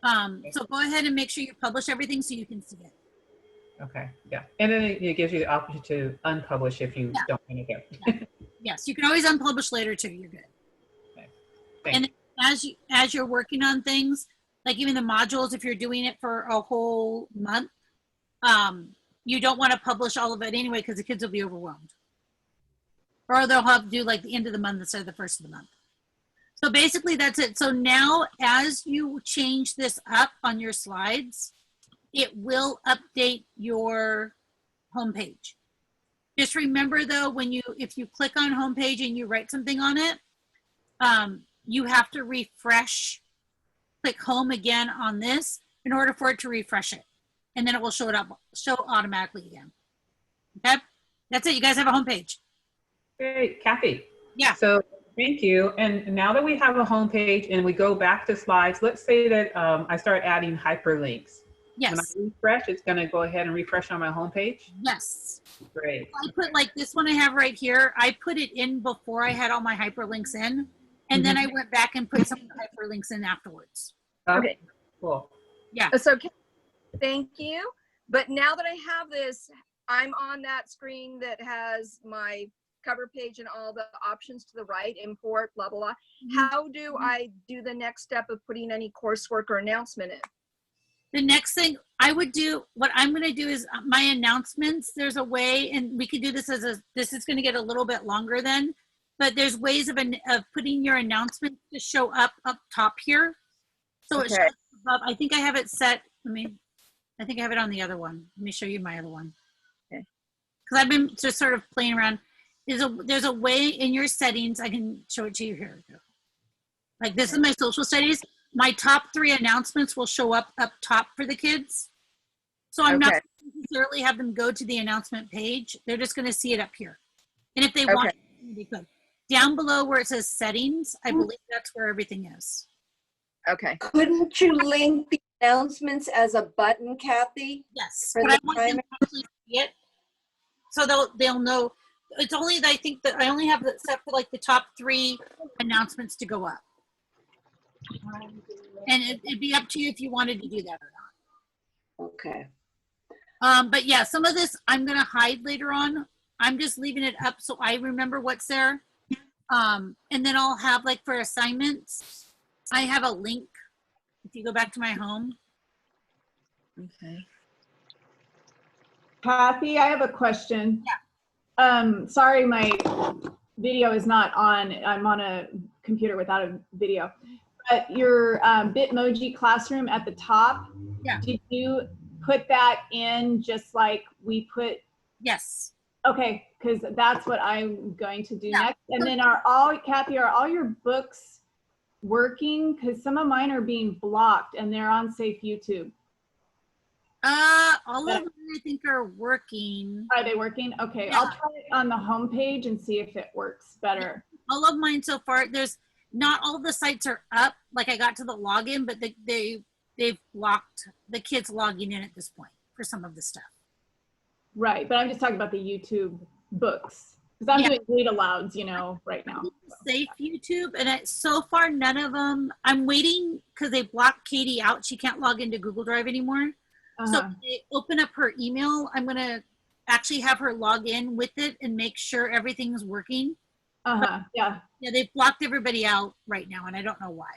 S1: So go ahead and make sure you publish everything so you can see it.
S6: Okay, yeah. And then it gives you the option to unpublish if you don't want to go.
S1: Yes, you can always unpublish later too. You're good.
S6: Okay.
S1: And as you're working on things, like even the modules, if you're doing it for a whole month, you don't want to publish all of it anyway because the kids will be overwhelmed. Or they'll have to do like the end of the month instead of the first of the month. So basically that's it. So now as you change this up on your slides, it will update your homepage. Just remember though, if you click on homepage and you write something on it, you have to refresh, click home again on this in order for it to refresh it. And then it will show automatically again. Okay, that's it. You guys have a homepage.
S6: Great, Kathy.
S1: Yeah.
S6: So thank you. And now that we have a homepage and we go back to slides, let's say that I start adding hyperlinks.
S1: Yes.
S6: When I refresh, it's going to go ahead and refresh on my homepage?
S1: Yes.
S6: Great.
S1: I put like this one I have right here. I put it in before I had all my hyperlinks in. And then I went back and put some of the hyperlinks in afterwards.
S6: Okay, cool.
S1: Yeah.
S4: So thank you. But now that I have this, I'm on that screen that has my cover page and all the options to the right, import, blah, blah, blah. How do I do the next step of putting any coursework or announcement in?
S1: The next thing I would do, what I'm going to do is my announcements. There's a way, and we could do this this is going to get a little bit longer then, but there's ways of putting your announcements to show up top here. So it shows above. I think I have it set. I think I have it on the other one. Let me show you my other one. Okay. Because I've been just sort of playing around. There's a way in your settings. I can show it to you here. Like this is my social studies. My top 3 announcements will show up top for the kids. So I'm not necessarily have them go to the announcement page. They're just going to see it up here. And if they want, they could. Down below where it says settings, I believe that's where everything is.
S4: Okay.
S3: Couldn't you link the announcements as a button, Kathy?
S1: Yes.
S3: For
S1: But
S3: the
S1: I want them to actually see it. So they'll know. It's only that I think that I only have it set for like the top 3 announcements to go up. And it'd be up to you if you wanted to do that or not.
S3: Okay.
S1: But yeah, some of this I'm going to hide later on. I'm just leaving it up so I remember what's there. And then I'll have like for assignments, I have a link. If you go back to my home.
S4: Okay.
S11: Kathy, I have a question.
S1: Yeah.
S11: Sorry, my video is not on. I'm on a computer without a video. But your Bitmoji classroom at the top, did you put that in just like we put?
S1: Yes.
S11: Okay, because that's what I'm going to do next. And then Kathy, are all your books working? Because some of mine are being blocked and they're on Safe YouTube.
S1: All of them I think are working.
S11: Are they working? Okay,
S1: Yeah.
S11: I'll try it on the home page and see if it works better.
S1: All of mine so far, not all the sites are up. Like I got to the login, but they've blocked the kids logging in at this point for some of the stuff.
S11: Right, but I'm just talking about the YouTube books. Because I'm doing read alouds, right now.
S1: Safe YouTube, and so far none of them. I'm waiting because they blocked Katie out. She can't log into Google Drive anymore. So when they open up her email, I'm going to actually have her log in with it and make sure everything's working. Yeah, they've blocked everybody out right now, and I don't know why.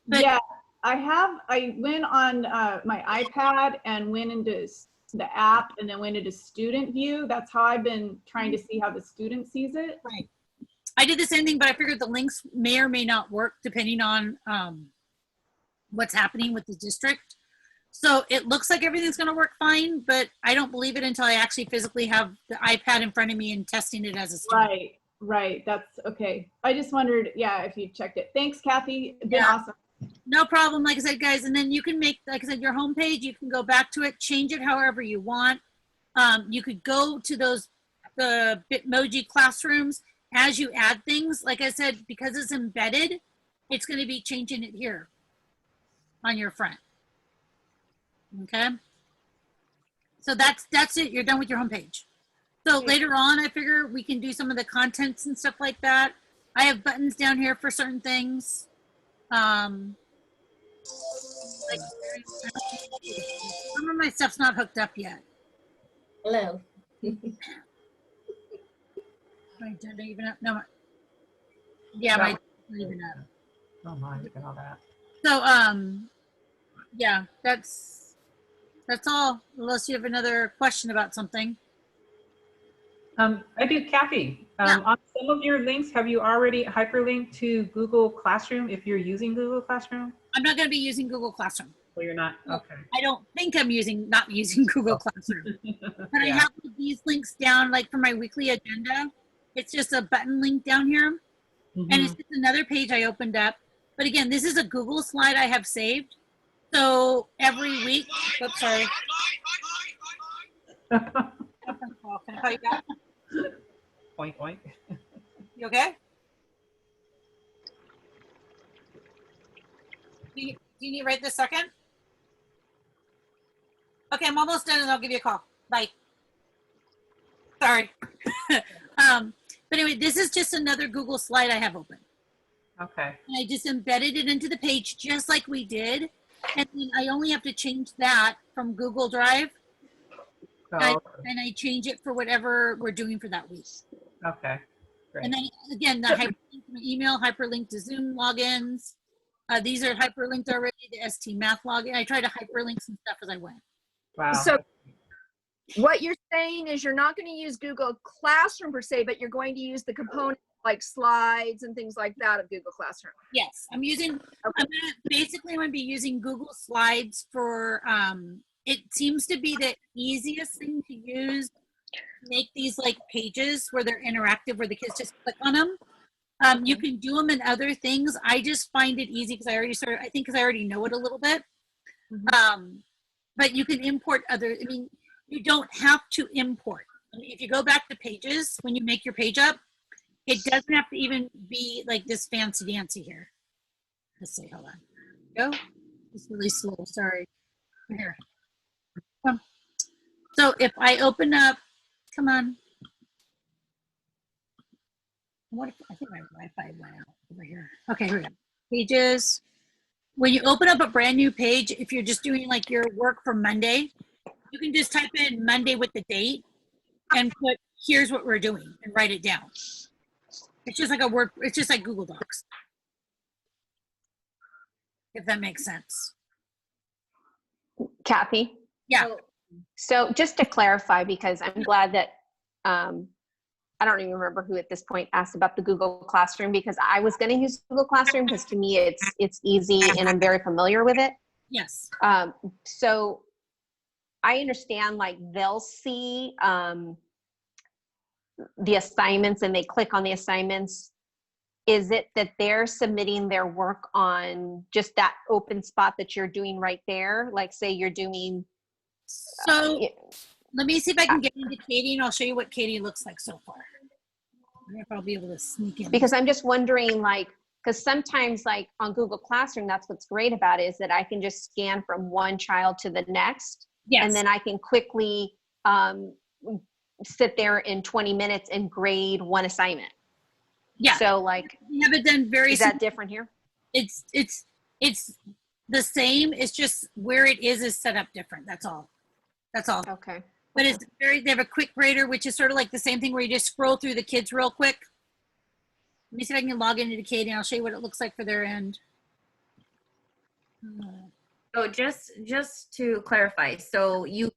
S1: But
S11: yeah, I went on my iPad and went into the app and then went into student view. That's how I've been trying to see how the student sees it.
S1: Right. I did the same thing, but I figured the links may or may not work depending on what's happening with the district. So it looks like everything's going to work fine, but I don't believe it until I actually physically have the iPad in front of me and testing it as a student.
S11: Right. That's okay. I just wondered, if you checked it. Thanks, Kathy. It's been awesome.
S1: No problem. Like I said, guys, and then you can make, like I said, your homepage, you can go back to it, change it however you want. You could go to the Bitmoji classrooms as you add things. Like I said, because it's embedded, it's going to be changing it here on your front. Okay. So that's it. You're done with your homepage. So later on, I figure we can do some of the contents and stuff like that. I have buttons down here for certain things. Like, some of my stuff's not hooked up yet.
S2: Hello.
S1: My agenda even up? No. Yeah, my not even up.
S6: Oh my, look at all that.
S1: So, yeah, that's all. Unless you have another question about something.
S6: I do, Kathy. On some of your links, have you already hyperlinked to Google Classroom if you're using Google Classroom?
S1: I'm not going to be using Google Classroom.
S6: Well, you're not. Okay.
S1: I don't think I'm not using Google Classroom. But I have these links down, like for my weekly agenda. It's just a button link down here. And it's just another page I opened up. But again, this is a Google slide I have saved. So every week, oops, sorry. Can I call you back?
S6: Point, point.
S1: You okay? Do you need right this second? Okay, I'm almost done and I'll give you a call. Bye. Sorry. But anyway, this is just another Google slide I have open.
S6: Okay.
S1: And I just embedded it into the page just like we did. And then I only have to change that from Google Drive.
S6: Oh,
S1: And I change it for whatever we're doing for that week.
S6: okay. Great.
S1: And then again, the hyperlink to my email, hyperlink to Zoom logins. These are hyperlinked already, the ST Math login. I try to hyperlink some stuff as I went.
S6: Wow.
S4: So what you're saying is you're not going to use Google Classroom per se, but you're going to use the components like slides and things like that of Google Classroom.
S1: Yes, I'm using, I'm gonna be using Google Slides for, it seems to be the easiest thing to use. Make these like pages where they're interactive, where the kids just click on them. You can do them in other things. I just find it easy because I already know it a little bit. But you can import other, I mean, you don't have to import. I mean, if you go back to pages, when you make your page up, it doesn't have to even be like this fancy dancy here. Let's see, hold on. Go. It's really slow, sorry. Here. So if I open up, come on. What if, I think my Wi-Fi went out over here. Okay, here we go. Pages. When you open up a brand new page, if you're just doing like your work for Monday, you can just type in Monday with the date and put, here's what we're doing, and write it down. It's just like a word, it's just like Google Docs. If that makes sense.
S8: Kathy?
S1: Yeah.
S8: So just to clarify, because I'm glad that, I don't even remember who at this point asked about the Google Classroom, because I was going to use Google Classroom because to me it's easy and I'm very familiar with it.
S1: Yes.
S8: So I understand like they'll see the assignments and they click on the assignments. Is it that they're submitting their work on just that open spot that you're doing right there? Like say you're doing.
S1: So let me see if I can get into Katie and I'll show you what Katie looks like so far. I don't know if I'll be able to sneak in.
S8: Because I'm just wondering like, because sometimes like on Google Classroom, that's what's great about it is that I can just scan from one child to the next.
S1: Yes.
S8: And then I can quickly sit there in 20 minutes and grade one assignment.
S1: Yeah.
S8: So like,
S1: we have it done very.
S8: Is that different here?
S1: It's the same. It's just where it is set up different. That's all. That's all.
S8: Okay.
S1: But it's they have a quick grader, which is sort of like the same thing where you just scroll through the kids real quick. Let me see if I can log into Katie and I'll show you what it looks like for their end.
S7: So just to clarify, so you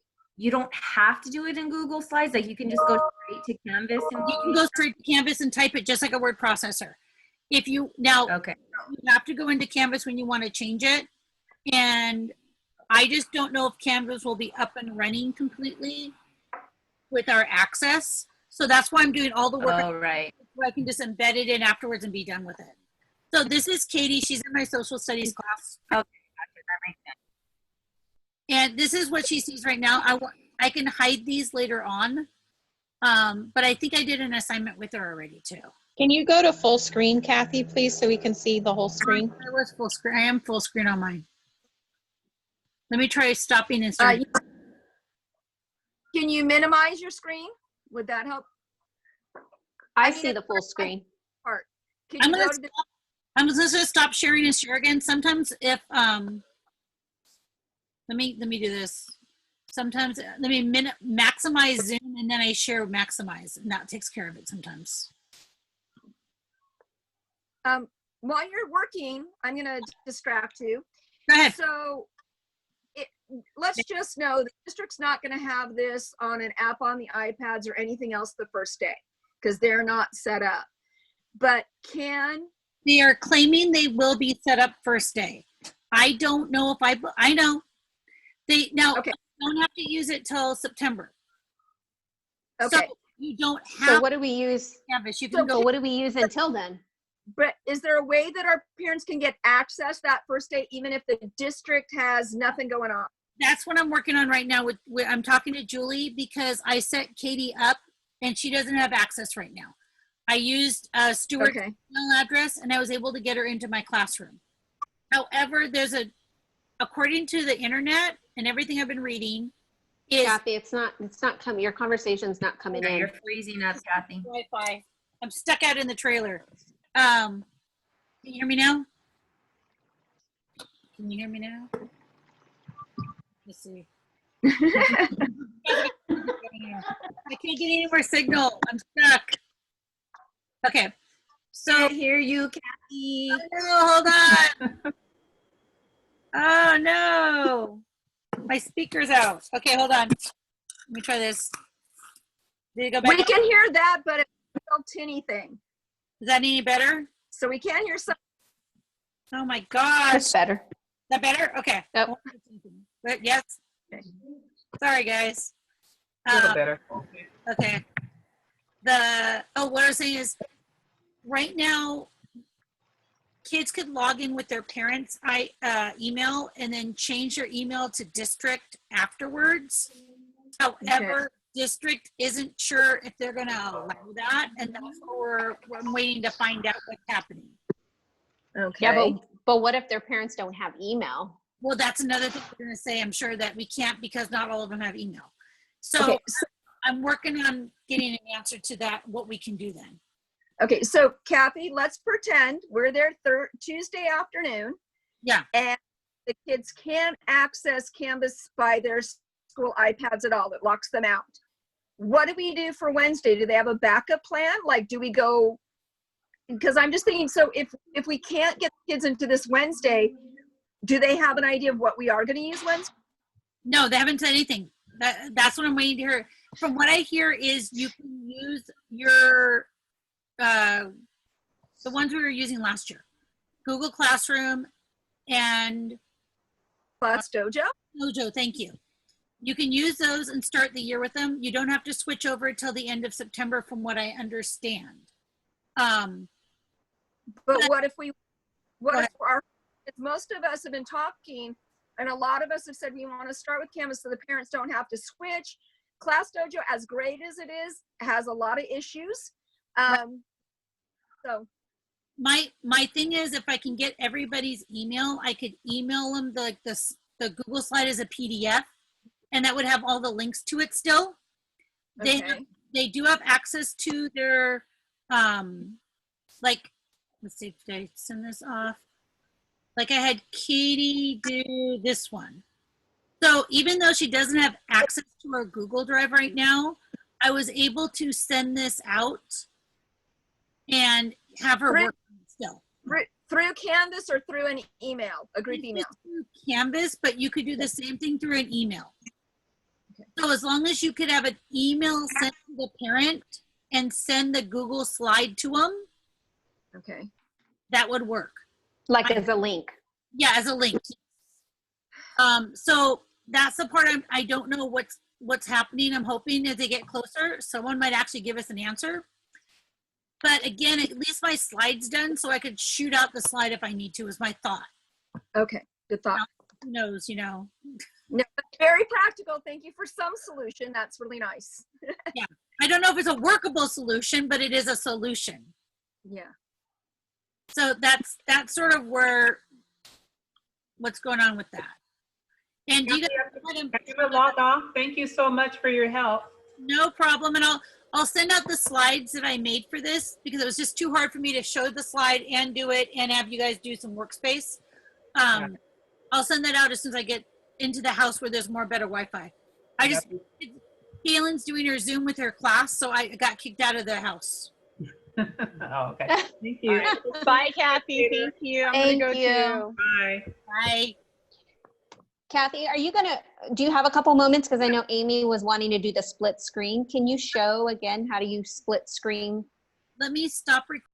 S7: don't have to do it in Google Slides, like you can just go straight to Canvas and
S1: you can go straight to Canvas and type it just like a word processor. If you now
S7: okay.
S1: You have to go into Canvas when you want to change it, and I just don't know if Canvas will be up and running completely with our access. So that's why I'm doing all the work.
S7: Oh, right.
S1: Where I can just embed it in afterwards and be done with it. So this is Katie. She's in my social studies class.
S7: Okay, gotcha. That makes sense.
S1: And this is what she sees right now. I can hide these later on, but I think I did an assignment with her already too.
S12: Can you go to full screen, Kathy, please, so we can see the whole screen?
S1: I was full screen. I am full screen on mine. Let me try stopping and starting.
S4: Can you minimize your screen? Would that help?
S8: I see the full screen.
S4: Part. Can
S1: I'm
S4: you
S1: gonna
S4: go to the,
S1: I'm just gonna stop sharing and share again. Sometimes if let me do this. Sometimes let me maximize Zoom and then I share maximize and that takes care of it sometimes.
S4: while you're working, I'm gonna distract you.
S1: Go ahead.
S4: So let's just know the district's not gonna have this on an app on the iPads or anything else the first day because they're not set up. But
S1: they are claiming they will be set up first day. I don't know if I know. They now
S4: okay.
S1: don't have to use it till September.
S4: Okay.
S1: So you don't have
S8: So what do we use?
S1: Canvas. You can
S8: So what do we use until then?
S4: But is there a way that our parents can get access that first day, even if the district has nothing going on?
S1: That's what I'm working on right now. With I'm talking to Julie because I set Katie up and she doesn't have access right now. I used Stuart's email address and I was able to get her into my classroom. However, according to the internet and everything I've been reading,
S8: Kathy, it's not coming. Your conversation's not coming in.
S7: You're freezing up, Kathy.
S1: Wi-Fi. I'm stuck out in the trailer. Can you hear me now? Can you hear me now? Let's see. I can't get any more signal. I'm stuck. Okay. So
S4: I hear you, Kathy.
S1: Oh, hold on. Oh no. My speaker's out. Okay, hold on. Let me try this. Did it go back?
S4: We can hear that, but it's a little tinny thing.
S1: Is that any better?
S4: So we can hear some.
S1: Oh my gosh.
S8: That's better.
S1: Is that better? Okay.
S8: Yep.
S1: But yes.
S4: Okay.
S1: Sorry, guys.
S6: A little better.
S1: Okay. What I was saying is, right now, kids could log in with their parents' email and then change their email to district afterwards. However, district isn't sure if they're going to allow that, and that's what I'm waiting to find out what's happening.
S4: Okay.
S8: Yeah, but what if their parents don't have email?
S1: Well, that's another thing we're going to say. I'm sure that we can't because not all of them have email. So I'm working on getting an answer to that, what we can do then.
S4: Okay, so Kathy, let's pretend we're there Tuesday afternoon.
S1: Yeah.
S4: And the kids can't access Canvas by their school iPads at all. It locks them out. What do we do for Wednesday? Do they have a backup plan? Like, do we go? Because I'm just thinking, so if we can't get the kids into this Wednesday, do they have an idea of what we are going to use Wednesday?
S1: No, they haven't said anything. That's what I'm waiting to hear. From what I hear is you can use your the ones we were using last year, Google Classroom and
S4: Class Dojo.
S1: Dojo, thank you. You can use those and start the year with them. You don't have to switch over till the end of September, from what I understand.
S4: But what if most of us have been talking, and a lot of us have said we want to start with Canvas so the parents don't have to switch. Class Dojo, as great as it is, has a lot of issues. So
S1: my thing is, if I can get everybody's email, I could email them the Google slide as a PDF, and that would have all the links to it still. They do have access to their let's see, did I send this off? Like I had Katie do this one. So even though she doesn't have access to her Google Drive right now, I was able to send this out and have her work still.
S4: Through Canvas or through an email, a group email?
S1: Through Canvas, but you could do the same thing through an email. Okay. So as long as you could have an email sent to the parent and send the Google slide to them,
S4: okay, that
S1: would work.
S8: Like as a link.
S1: Yeah, as a link. So that's the part I don't know what's happening. I'm hoping as they get closer, someone might actually give us an answer. But again, at least my slide's done, so I could shoot out the slide if I need to, is my thought.
S4: Okay, good thought.
S1: Now, who knows, you know.
S4: No, very practical. Thank you for some solution. That's really nice.
S1: Yeah, I don't know if it's a workable solution, but it is a solution.
S4: Yeah.
S1: So that's sort of what's going on with that. And you guys
S6: log off. Thank you so much for your help.
S1: No problem, and I'll send out the slides that I made for this because it was just too hard for me to show the slide and do it and have you guys do some workspace. I'll send that out as soon as I get into the house where there's more better Wi-Fi. Kaylin's doing her Zoom with her class, so I got kicked out of the house.
S6: Oh, okay. Thank you.
S10: Bye, Kathy. Thank you. I'm
S8: Thank
S10: gonna go
S8: you.
S10: too.
S6: Bye.
S1: Bye.
S8: Kathy, are you gonna, do you have a couple moments? Because I know Amy was wanting to do the split screen. Can you show again how do you split screen?
S1: Let me stop recording.